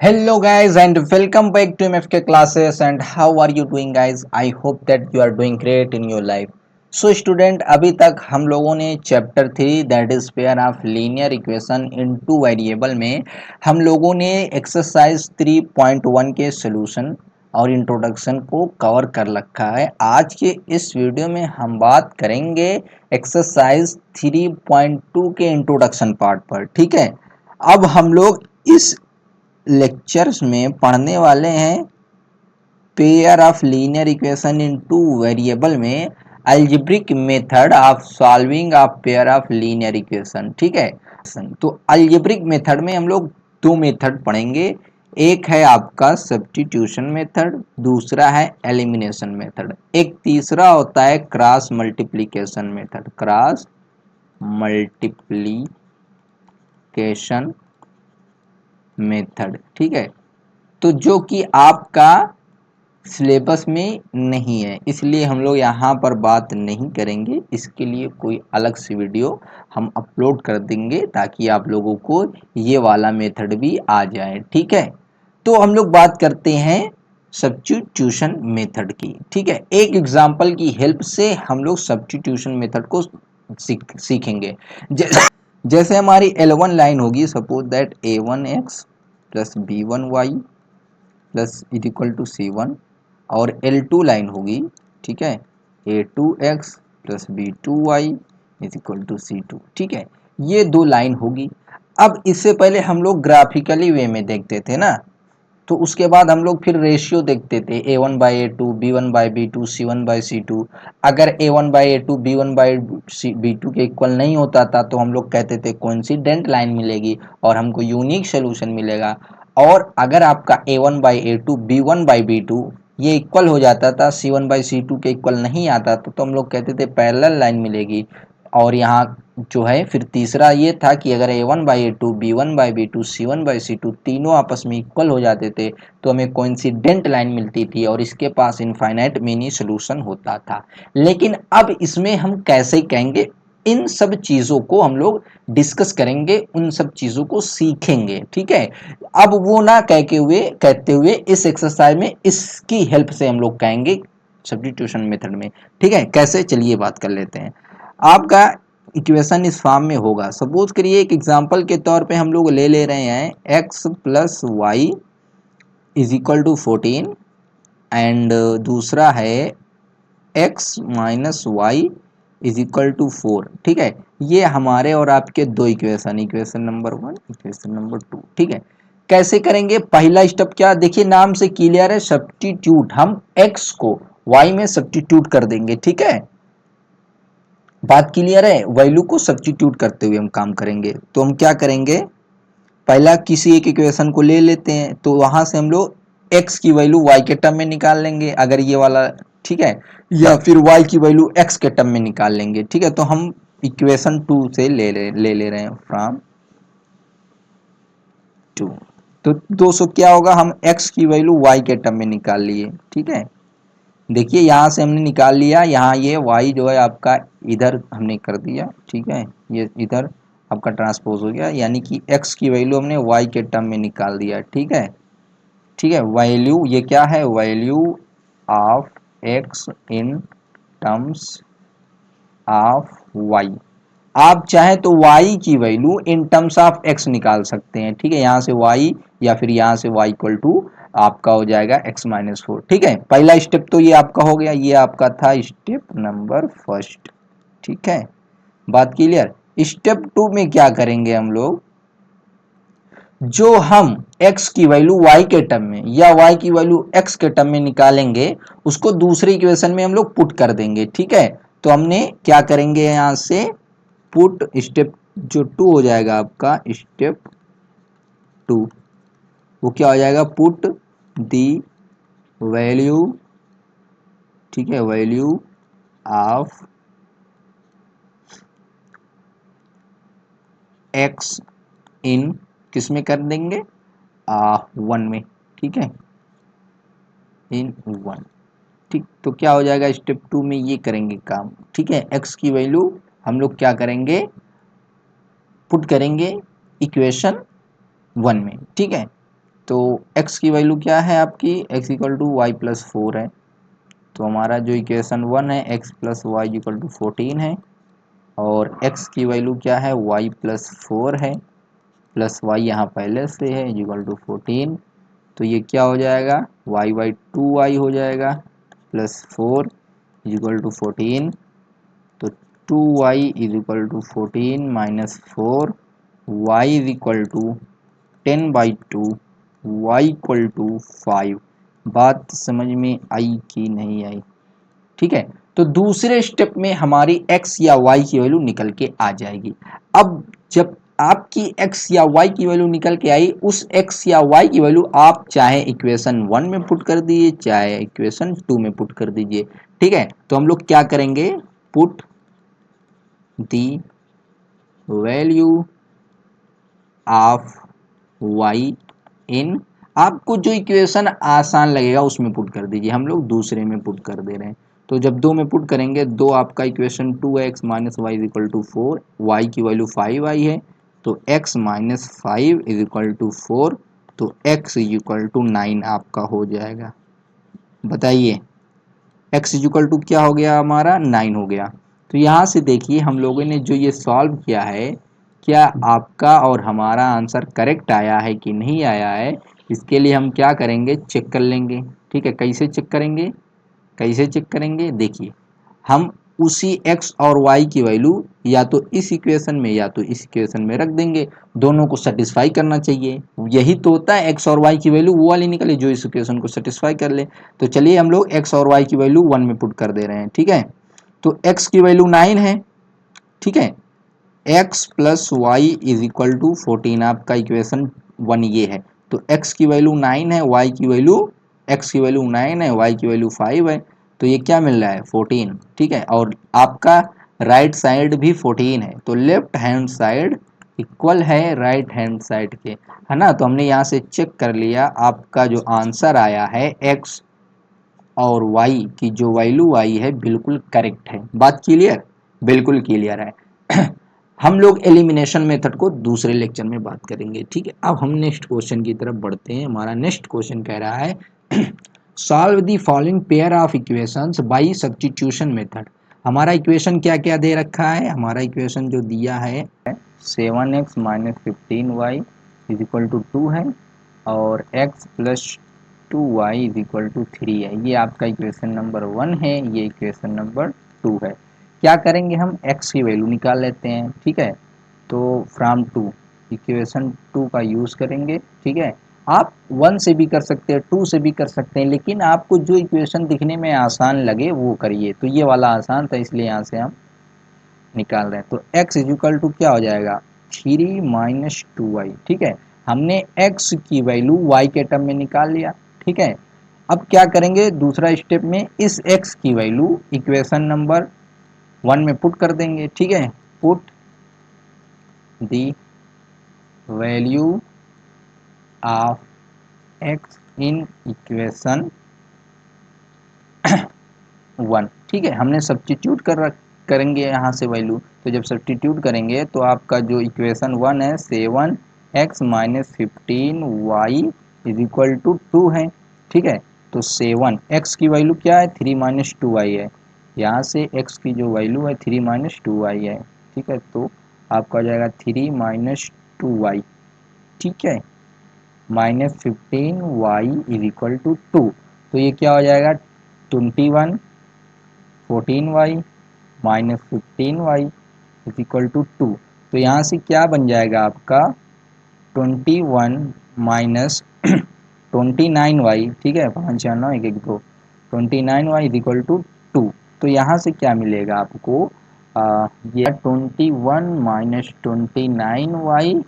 Hello guys and welcome back to MFK classes and how are you doing guys? I hope that you are doing great in your life. So student अभी तक हम लोगों ने chapter 3 that is pair of linear equation in two variable में हम लोगों ने exercise 3.1 के सॉल्यूशन और इंट्रोडक्शन को कवर कर रखा है। आज के इस वीडियो में हम बात करेंगे एक्सरसाइज 3.2 के इंट्रोडक्शन पार्ट पर। ठीक है, अब हम लोग इस लेक्चर्स में पढ़ने वाले हैं pair of linear equation in two variable में algebraic method of solving of pair of linear equation. ठीक है, तो अलजेब्रिक मेथड में हम लोग दो मेथड पढ़ेंगे। एक है आपका सब्स्टिट्यूशन मेथड, दूसरा है एलिमिनेशन मेथड। एक तीसरा होता है cross multiplication method, cross multiplication method. ठीक है, तो जो कि आपका सिलेबस में नहीं है, इसलिए हम लोग यहाँ पर बात नहीं करेंगे। इसके लिए कोई अलग से वीडियो हम अपलोड कर देंगे ताकि आप लोगों को ये वाला मेथड भी आ जाए। ठीक है, तो हम लोग बात करते हैं सब्स्टिट्यूशन मेथड की। ठीक है, एक एग्जांपल की हेल्प से हम लोग सब्स्टिट्यूशन मेथड को सीखेंगे। जैसे हमारी L1 लाइन होगी, suppose that a1x plus b1y plus is equal to c1, और L2 लाइन होगी, ठीक है, a2x plus b2y is equal to c2। ठीक है, ये दो लाइन होगी। अब इससे पहले हम लोग ग्राफिकली वे में देखते थे ना, तो उसके बाद हम लोग फिर रेशियो देखते थे a1/a2, b1/b2, c1/c2। अगर a1/a2 b1/b2 के इक्वल नहीं होता था तो हम लोग कहते थे कोइंसिडेंट लाइन मिलेगी और हमको यूनिक सोल्यूशन मिलेगा। और अगर आपका a1/a2 b1/b2 ये इक्वल हो जाता था, c1/c2 के इक्वल नहीं आता था, तो हम लोग कहते थे पैरेलल लाइन मिलेगी। और यहाँ जो है फिर तीसरा ये था कि अगर a1/a2 b1/b2 c1/c2 तीनों आपस में इक्वल हो जाते थे तो हमें कोइंसिडेंट लाइन मिलती थी और इसके पास इनफाइनाइट मिनी सॉल्यूशन होता था। लेकिन अब इसमें हम कैसे कहेंगे, इन सब चीज़ों को हम लोग डिस्कस करेंगे, उन सब चीज़ों को सीखेंगे। ठीक है, अब वो ना कहते हुए इस एक्सरसाइज में इसकी हेल्प से हम लोग कहेंगे सब्स्टिट्यूशन मेथड में। ठीक है, कैसे, चलिए बात कर लेते हैं। आपका इक्वेशन इस फॉर्म में होगा। सपोज करिए एक एग्जांपल के तौर पे हम लोग ले रहे हैं x plus y is equal to 14 and दूसरा है x minus y is equal to 4। ठीक है, ये हमारे और आपके दो equation, equation number 1, equation number 2। ठीक है, कैसे करेंगे, पहला स्टेप क्या, देखिए नाम से क्लियर है, सब्स्टिट्यूट। हम x को y में सब्स्टिट्यूट कर देंगे। ठीक है, बात क्लियर है, वैल्यू को सब्स्टिट्यूट करते हुए हम काम करेंगे। तो हम क्या करेंगे, पहला किसी एक इक्वेशन को ले लेते हैं, तो वहां से हम लोग x की वैल्यू y के टर्म में निकाल लेंगे अगर ये वाला, ठीक है, या फिर y की वैल्यू x के टर्म में निकाल लेंगे। ठीक है, तो हम इक्वेशन 2 से ले रहे हैं, फ्रॉम 2। तो 200 क्या होगा, हम x की वैल्यू y के टर्म में निकाल लिए। ठीक है, देखिए यहाँ से हमने निकाल लिया, यहाँ ये y जो है आपका इधर हमने कर दिया। ठीक है, ये इधर आपका ट्रांसपोज हो गया, यानी कि x की वैल्यू हमने y के टर्म में निकाल दिया। ठीक है, ठीक है, वैल्यू ये क्या है, value of x in terms of y। आप चाहे तो y की value in terms of x निकाल सकते हैं। ठीक है, यहाँ से y या फिर यहाँ से y इक्वल टू आपका हो जाएगा x-4। ठीक है, पहला स्टेप तो ये आपका हो गया, ये आपका था स्टेप नंबर फर्स्ट। ठीक है, बात क्लियर। स्टेप 2 में क्या करेंगे हम लोग, जो हम x की वैल्यू y के टर्म में या y की वैल्यू x के टर्म में निकालेंगे उसको दूसरी इक्वेशन में हम लोग पुट कर देंगे। ठीक है, तो हमने क्या करेंगे, यहाँ से पुट, स्टेप जो 2 हो जाएगा आपका, स्टेप 2 वो क्या हो जाएगा, पुट दी वैल्यू, ठीक है, वैल्यू ऑफ x इन किस में कर देंगे, 1 में। ठीक है, इन 1। ठीक, तो क्या हो जाएगा, स्टेप 2 में ये करेंगे काम। ठीक है, x की वैल्यू हम लोग क्या करेंगे, पुट करेंगे इक्वेशन 1 में। ठीक है, तो x की वैल्यू क्या है आपकी, x equal to y plus 4 है। तो हमारा जो इक्वेशन 1 है x plus y equal to 14 है, और x की वैल्यू क्या है y प्लस 4 है, प्लस y यहाँ पहले से है इक्वल टू 14। तो ये क्या हो जाएगा, y बाई 2y हो जाएगा, प्लस 4 इक्वल टू 14। तो 2y is equal to 14 minus 4, y is equal to 10/2, y equal to 5। बात समझ में आई कि नहीं आई? ठीक है, तो दूसरे स्टेप में हमारी x या y की वैल्यू निकल के आ जाएगी। अब जब आपकी x या y की वैल्यू निकल के आई, उस x या y की वैल्यू आप चाहे इक्वेशन 1 में पुट कर दीजिए, चाहे इक्वेशन 2 में पुट कर दीजिए। ठीक है, तो हम लोग क्या करेंगे, put the value of y इन, आपको जो इक्वेशन आसान लगेगा उसमें पुट कर दीजिए, हम लोग दूसरे में पुट कर दे रहे हैं। तो जब 2 में पुट करेंगे, 2 आपका equation 2x minus y is equal to 4, y की वैल्यू 5 आई है, तो x minus 5 is equal to 4, तो x इज इक्वल टू 9 आपका हो जाएगा। बताइए x इज इक्वल टू क्या हो गया, हमारा 9 हो गया। तो यहाँ से देखिए हम लोगों ने जो ये सॉल्व किया है, क्या आपका और हमारा आंसर करेक्ट आया है कि नहीं आया है, इसके लिए हम क्या करेंगे, चेक कर लेंगे। ठीक है, कैसे चेक करेंगे, कैसे चेक करेंगे, देखिए हम उसी x और y की वैल्यू या तो इस इक्वेशन में या तो इस इक्वेशन में रख देंगे, दोनों को सेटिस्फाई करना चाहिए। यही तो होता है, x और y की वैल्यू वो वाली निकले जो इस इक्वेशन को सेटिस्फाई कर ले। तो चलिए हम लोग x और y की वैल्यू 1 में पुट कर दे रहे हैं। ठीक है, तो x की वैल्यू 9 है। ठीक है, x plus y is equal to 14 आपका इक्वेशन 1 ये है। तो x की वैल्यू 9 है, y की वैल्यू, x की वैल्यू 9 है, y की वैल्यू 5 है, तो ये क्या मिल रहा है 14। ठीक है, और आपका राइट साइड भी 14 है, तो लेफ्ट हैंड साइड इक्वल है राइट हैंड साइड के, है ना। तो हमने यहाँ से चेक कर लिया, आपका जो आंसर आया है x और y की जो वैल्यू आई है बिल्कुल करेक्ट है। बात क्लियर, बिल्कुल क्लियर है। हम लोग एलिमिनेशन मेथड को दूसरे लेक्चर में बात करेंगे। ठीक है, अब हम नेक्स्ट क्वेश्चन की तरफ बढ़ते हैं। हमारा नेक्स्ट क्वेश्चन कह रहा है solve the following pair of equations bye substitution method. हमारा इक्वेशन क्या क्या दे रखा है, हमारा इक्वेशन जो दिया है 7x minus 15y is equal to 2 है, और x plus 2y is equal to 3 है। ये आपका इक्वेशन नंबर 1 है, ये इक्वेशन नंबर 2 है। क्या करेंगे, हम x की वैल्यू निकाल लेते हैं। ठीक है, तो फ्रॉम 2 इक्वेशन 2 का यूज़ करेंगे। ठीक है, आप 1 से भी कर सकते हैं, 2 से भी कर सकते हैं, लेकिन आपको जो इक्वेशन दिखने में आसान लगे वो करिए। तो ये वाला आसान था, इसलिए यहाँ से हम निकाल रहे हैं। तो x इज इक्वल टू क्या हो जाएगा 3 माइनस 2y। ठीक है, हमने x की वैल्यू y के टर्म में निकाल लिया। ठीक है, अब क्या करेंगे, दूसरा स्टेप में इस x की वैल्यू इक्वेशन नंबर 1 में पुट कर देंगे। ठीक है, put the value of x in equation 1। ठीक है, हमने सब्स्टिट्यूट करेंगे यहाँ से वैल्यू। तो जब सब्स्टिट्यूट करेंगे तो आपका जो इक्वेशन 1 है 7x minus 15y is equal to 2 है। ठीक है, तो 7x की वैल्यू क्या है 3 माइनस 2y है, यहाँ से x की जो वैल्यू है 3 माइनस 2y है। ठीक है, तो आपका हो जाएगा 3 माइनस 2y। ठीक है, minus 15y is equal to 2। तो ये क्या हो जाएगा 21 14y minus 15y is equal to 2। तो यहाँ से क्या बन जाएगा आपका 21 माइनस 29y। ठीक है, 5 4 9 1 1 2, 29y इज इक्वल टू 2। तो यहाँ से क्या मिलेगा आपको, ये 21 minus 29y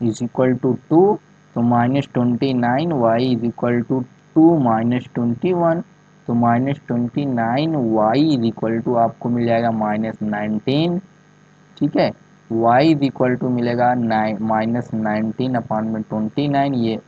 is equal to 2। तो minus 29y is equal to 2 minus 21, तो minus 29y is equal to आपको मिल जाएगा माइनस 19। ठीक है, y इज इक्वल टू मिलेगा माइनस 19 अपॉन में 29, ये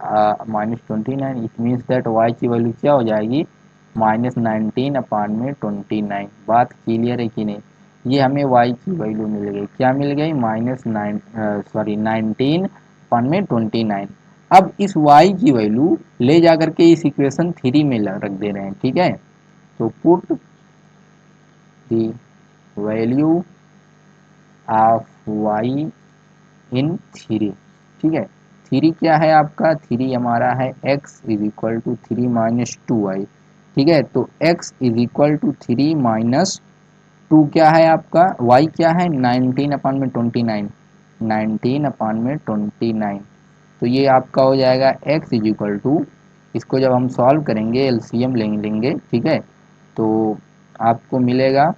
minus 29। It means that y की वैल्यू क्या हो जाएगी माइनस 19 अपॉन में 29। बात क्लियर है कि नहीं, ये हमें y की वैल्यू मिल गई, क्या मिल गई माइनस 19 अपॉन में 29। अब इस y की वैल्यू ले जाकर के इस इक्वेशन 3 में रख दे रहे हैं, ठीक है। तो put the value of y इन 3, ठीक है। 3 क्या है आपका, 3 हमारा है x is equal to 3 minus 2y, ठीक है। तो x is equal to 3 minus 2 क्या है आपका, y क्या है 19 अपान में 29, 19 अपान में 29। तो ये आपका हो जाएगा x इज इक्वल टू, इसको जब हम सॉल्व करेंगे एलसीएम लेंगे, ठीक है, तो आपको मिलेगा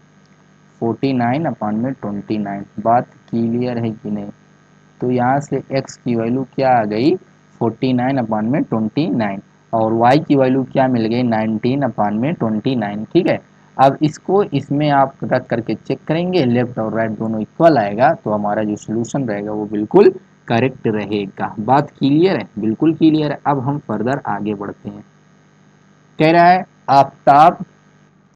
49 अपान में 29। बात क्लियर है कि नहीं। तो यहाँ से x की वैल्यू क्या आ गई 49 अपान में 29 और y की वैल्यू क्या मिल गई 19 अपान में 29, ठीक है। अब इसको इसमें आप रख करके चेक करेंगे, लेफ्ट और राइट दोनों इक्वल आएगा तो हमारा जो सोल्यूशन रहेगा वो बिल्कुल करेक्ट रहेगा। बात क्लियर है, बिल्कुल क्लियर है। अब हम फर्दर आगे बढ़ते हैं। कह रहा है आफ्ताब